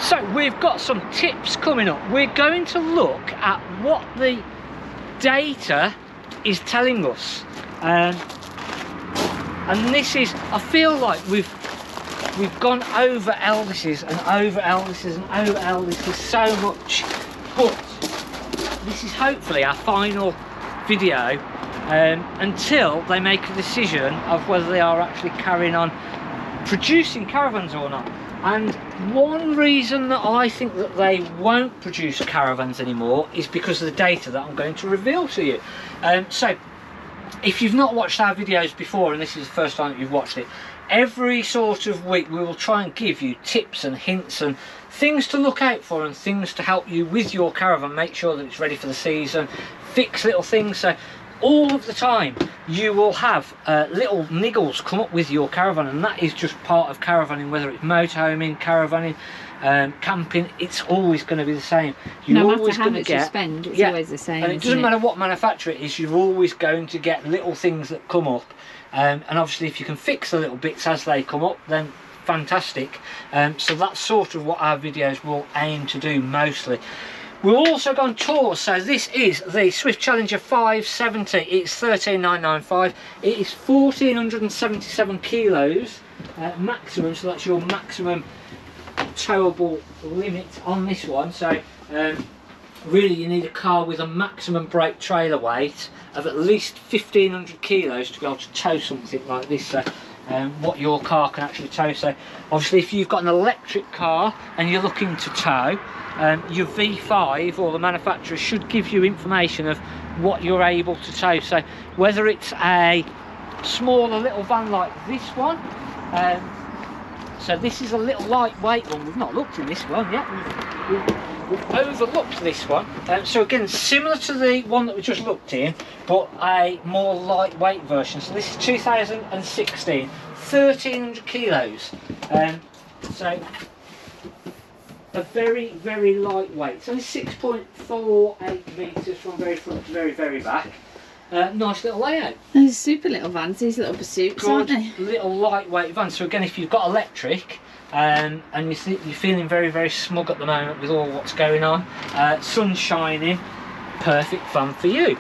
So we've got some tips coming up. We're going to look at what the data is telling us, and this is, I feel like we've gone over Elvises and over Elvises and over Elvises so much, but this is hopefully our final video until they make a decision of whether they are actually carrying on producing caravans or not. And one reason that I think that they won't produce caravans anymore is because of the data that I'm going to reveal to you. So if you've not watched our videos before, and this is the first time that you've watched it, every sort of week we will try and give you tips and hints and things to look out for and things to help you with your caravan, make sure that it's ready for the season, fix little things. So all of the time you will have little niggles come up with your caravan, and that is just part of caravaning, whether it's motorhoming, caravaning, camping. It's always going to be the same. You're no always matter how going much to get, you spend, it's always the same. And it doesn't matter what manufacturer it is, you're always going to get little things that come up, and obviously if you can fix the little bits as they come up, then fantastic. So that's sort of what our videos will aim to do mostly. We'll also go on tours. So this is the Swift Challenger 570. It's 13,995. It is 1,477 kilos maximum, so that's your maximum towable limit on this one. So really you need a car with a maximum brake trailer weight of at least 1,500 kilos to be able to tow something like this. So what your car can actually tow. So obviously if you've got an electric car and you're looking to tow, your V5 or the manufacturer should give you information of what you're able to tow. So whether it's a smaller little van like this one, so this is a little lightweight one. We've not looked in this one yet. We've overlooked this one. So again, similar to the one that we just looked in, but a more lightweight version. So this is 2016, 1,300 kilos. So a very, very lightweight. It's only 6.48 metres from very front to very, very back. Nice little layout. Those super little vans, these little pursuits, aren't they? Little lightweight van. So again, if you've got electric and you're feeling very, very smug at the moment with all what's going on, sun shining, perfect van for you.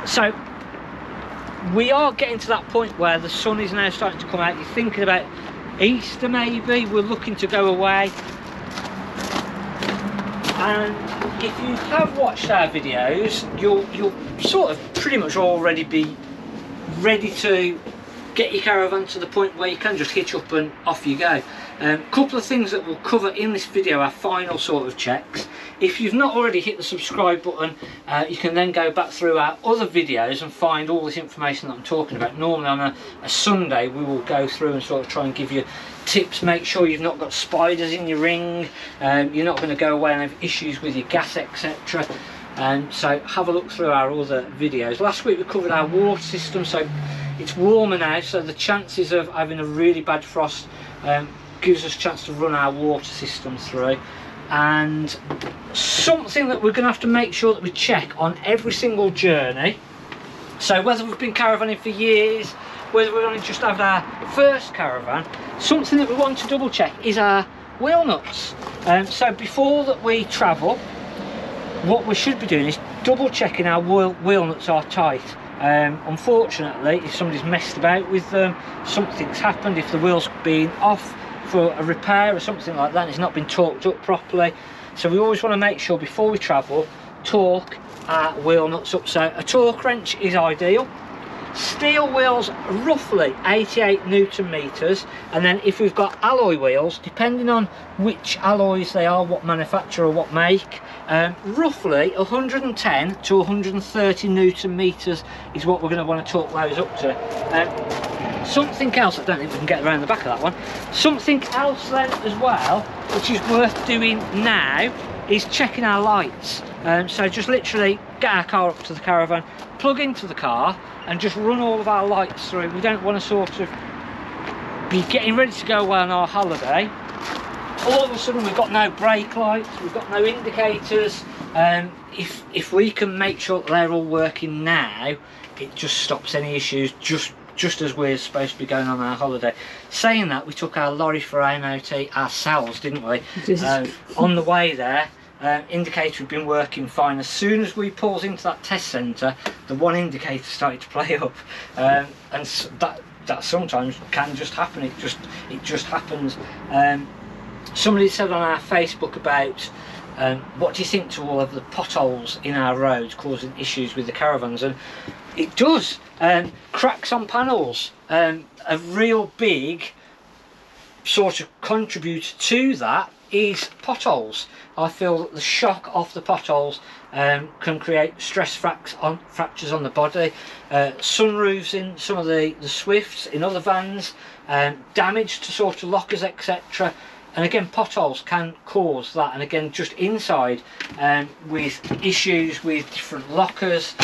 So we are getting to that point where the sun is now starting to come out. You're thinking about Easter maybe. We're looking to go away. And if you have watched our videos, you'll sort of pretty much already be ready to get your caravan to the point where you can just hitch up and off you go. A couple of things that we'll cover in this video are final sort of checks. If you've not already hit the subscribe button, you can then go back through our other videos and find all this information that I'm talking about. Normally on a Sunday we will go through and sort of try and give you tips, make sure you've not got spiders in your ring, you're not going to go away and have issues with your gas, etc. So have a look through our other videos. Last week we covered our water system. So it's warmer now, so the chances of having a really bad frost gives us a chance to run our water system through. And something that we're going to have to make sure that we check on every single journey, so whether we've been caravanning for years, whether we've only just had our first caravan, something that we want to double check is our wheel nuts. So before that we travel, what we should be doing is double checking our wheel nuts are tight. Unfortunately, if somebody's messed about with them, something's happened, if the wheel's been off for a repair or something like that, it's not been torqued up properly. So we always want to make sure before we travel, torque our wheel nuts up. So a torque wrench is ideal. Steel wheels roughly 88 Newton meters, and then if we've got alloy wheels, depending on which alloys they are, what manufacturer, what make, roughly 110 to 130 Newton meters is what we're going to want to torque those up to. Something else, I don't think we can get around the back of that one, something else then as well which is worth doing now is checking our lights. So just literally get our car up to the caravan, plug into the car and just run all of our lights through. We don't want to sort of be getting ready to go away on our holiday, all of a sudden we've got no brake lights, we've got no indicators. If we can make sure that they're all working now, it just stops any issues just just as we're supposed to be going on our holiday. Saying that, we took our lorry for MOT ourselves, didn't we? On the way there, indicator had been working fine. As soon as we pulled into that test centre, the one indicator started to play up, and that sometimes can just happen. It just happens. Somebody said on our Facebook about what do you think to all of the potholes in our roads causing issues with the caravans, and it does. Cracks on panels, a real big sort of contributor to that is potholes. I feel that the shock off the potholes can create stress fractures on the body, sunroofs in some of the Swifts, in other vans, damage to sort of lockers, etc. And again, potholes can cause that. And again, just inside, with issues with different lockers,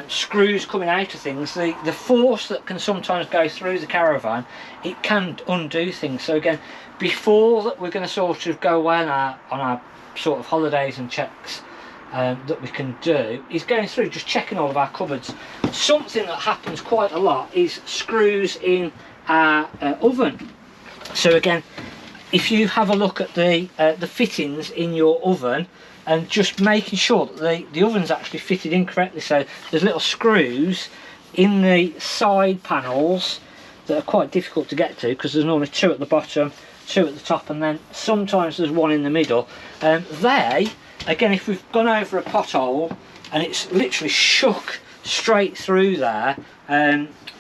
screws coming out of things, the force that can sometimes go through the caravan, it can undo things. So again, before that we're going to sort of go away on our sort of holidays and checks that we can do, is going through, just checking all of our cupboards. Something that happens quite a lot is screws in our oven. So again, if you have a look at the fittings in your oven, and just making sure that the oven's actually fitted in correctly. So there's little screws in the side panels that are quite difficult to get to, because there's normally 2 at the bottom, 2 at the top, and then sometimes there's 1 in the middle. They, again, if we've gone over a pothole and it's literally shook straight through there,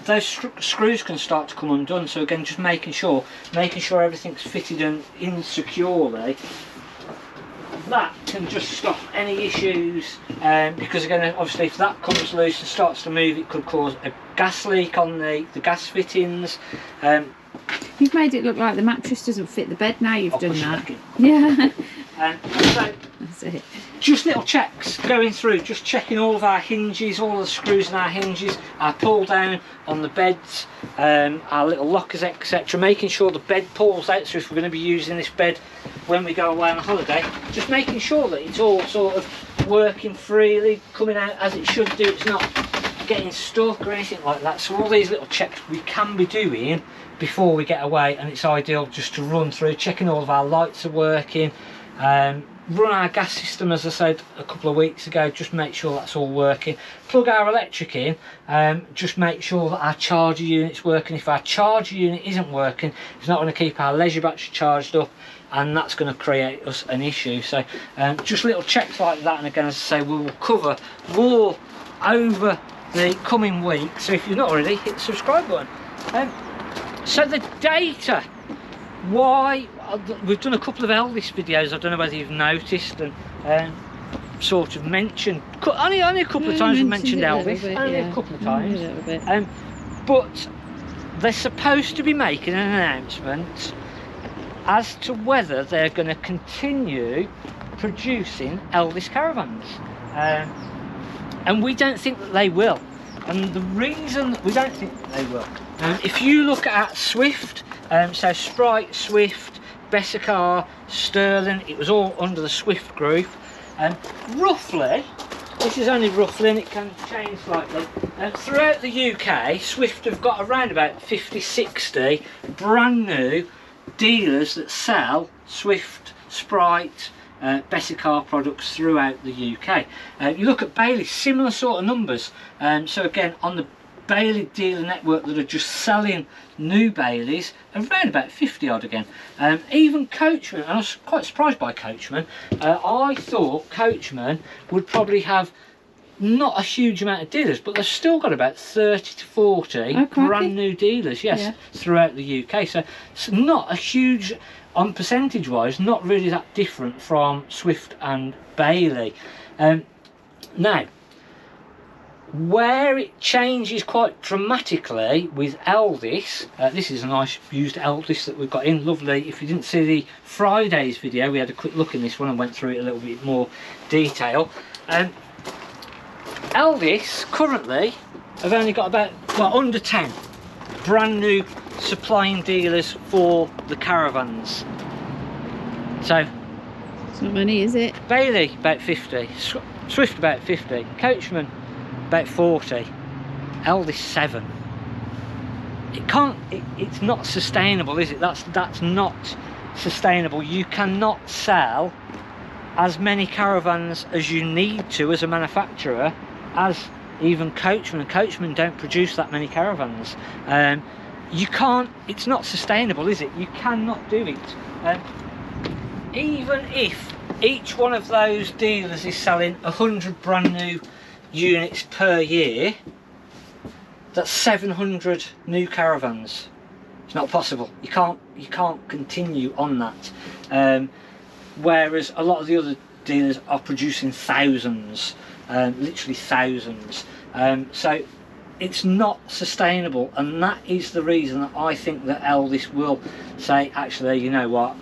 those screws can start to come undone. So again, just making sure everything's fitted in securely, that can just stop any issues, because again, obviously if that comes loose and starts to move, it could cause a gas leak on the gas fittings. You've made it look like the mattress doesn't fit the bed now you've done that. Yeah. So that's it. Just little checks going through, just checking all of our hinges, all the screws in our hinges, our pull down on the beds, our little lockers, etc. Making sure the bed pulls out, so if we're going to be using this bed when we go away on a holiday, just making sure that it's all sort of working freely, coming out as it should do, it's not getting stuck or anything like that. So all these little checks we can be doing before we get away, and it's ideal just to run through, checking all of our lights are working, run our gas system, as I said a couple of weeks ago, just make sure that's all working, plug our electric in, just make sure that our charger unit's working. If our charger unit isn't working, it's not going to keep our leisure battery charged up, and that's going to create us an issue. So just little checks like that, and again, as I say, we will cover more over the coming week. So if you've not already, hit the subscribe button. So the data, why we've done a couple of Elvis videos, I don't know whether you've noticed, and sort of mentioned, only a couple of times we mentioned Elvis, a couple of times, a little bit. But they're supposed to be making an announcement as to whether they're going to continue producing Elvis caravans, and we don't think that they will. And the reason that we don't think that they will, if you look at Swift, so Sprite, Swift, Bessicar, Sterling, it was all under the Swift group, and roughly, this is only roughly and it can change slightly, throughout the UK, Swift have got around about 50-60 brand new dealers that sell Swift, Sprite, Bessicar products throughout the UK. You look at Bailey, similar sort of numbers. So again, on the Bailey dealer network that are just selling new Baileys, around about 50 odd again. Even Coachman, and I was quite surprised by Coachman. I thought Coachman would probably have not a huge amount of dealers, but they've still got about 30 to 40 brand new dealers, yes, throughout the UK. So it's not a huge, on percentage wise, not really that different from Swift and Bailey. Now, where it changes quite dramatically with Elvis, this is a nice used Elvis that we've got in, lovely. If you didn't see the Friday's video, we had a quick look in this one and went through it a little bit more detail. Elvis currently have only got about, well, under 10 brand new supplying dealers for the caravans. So it's not many, is it? Bailey about 50, Swift about 50, Coachman about 40, Elvis 7. it's not sustainable, is it? That's not sustainable. You cannot sell as many caravans as you need to as a manufacturer, as even Coachmen, and Coachmen don't produce that many caravans. You can't, it's not sustainable, is it? You cannot do it. Even if each one of those dealers is selling 100 brand new units per year, that's 700 new caravans. It's not possible. You can't continue on that. Whereas a lot of the other dealers are producing thousands, literally thousands. So it's not sustainable, and that is the reason that I think that Eldis will say, actually, you know what,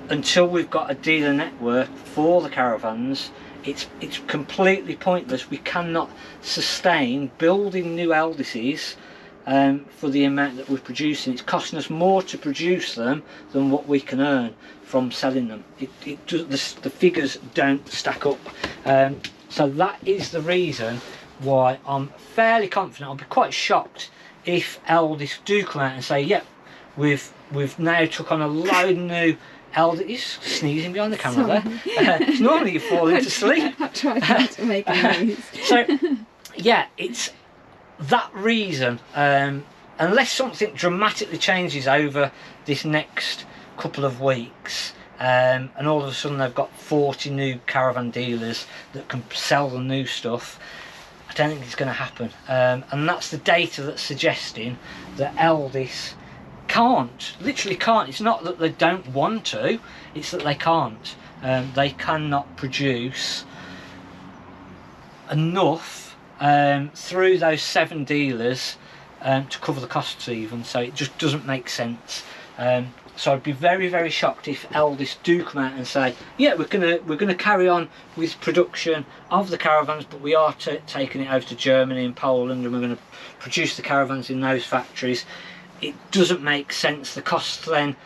until we've got a dealer network for the caravans, it's completely pointless. We cannot sustain building new Eldises for the amount that we're producing. It's costing us more to produce them than what we can earn from selling them. The figures don't stack up. So that is the reason why I'm fairly confident. I'll be quite shocked if Eldis do come out and say, yep, we've now took on a load of new Eldis. He's sneezing behind the camera there. Normally you fall into sleep. I tried not to make a noise. So yeah, it's that reason. Unless something dramatically changes over this next couple of weeks, and all of a sudden they've got 40 new caravan dealers that can sell the new stuff, I don't think it's going to happen. And that's the data that's suggesting that Eldis literally can't. It's not that they don't want to, it's that they can't. They cannot produce enough through those 7 dealers to cover the costs even, so it just doesn't make sense. So I'd be very, very shocked if Eldis do come out and say, yeah, we're gonna carry on with production of the caravans, but we are taking it over to Germany and Poland, and we're going to produce the caravans in those factories. It doesn't make sense. The costs then,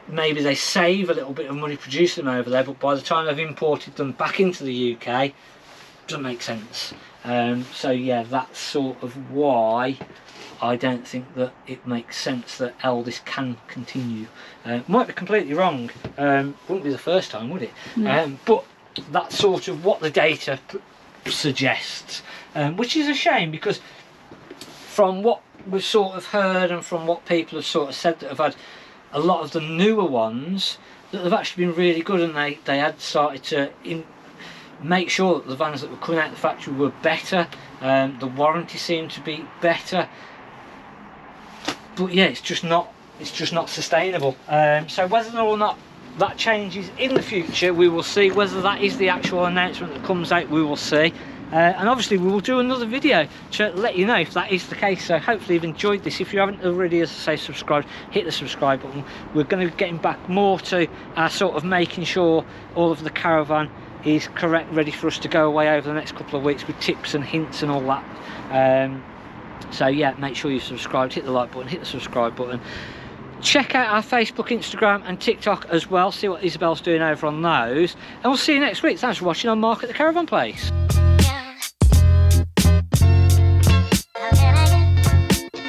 maybe they save a little bit of money producing them over there, but by the time they've imported them back into the UK, it doesn't make sense. So yeah, that's sort of why I don't think that it makes sense that Eldis can continue. Might be completely wrong. Wouldn't be the first time, would it? No. But that's sort of what the data suggests, which is a shame, because from what we've sort of heard and from what people have sort of said that have had a lot of the newer ones, that they've actually been really good, and they had started to make sure that the vans that were coming out of the factory were better. The warranty seemed to be better. But yeah, it's just not sustainable. So whether or not that changes in the future, we will see. Whether that is the actual announcement that comes out, we will see. And obviously we will do another video to let you know if that is the case. So hopefully you've enjoyed this. If you haven't already, as I say, subscribed, hit the subscribe button. We're going to be getting back more to sort of making sure all of the caravan is correct, ready for us to go away over the next couple of weeks with tips and hints and all that. So yeah, make sure you've subscribed, hit the like button, hit the subscribe button. Check out our Facebook, Instagram and TikTok as well. See what Isabel's doing over on those. And we'll see you next week. Thanks for watching on Mark at the Caravan Place.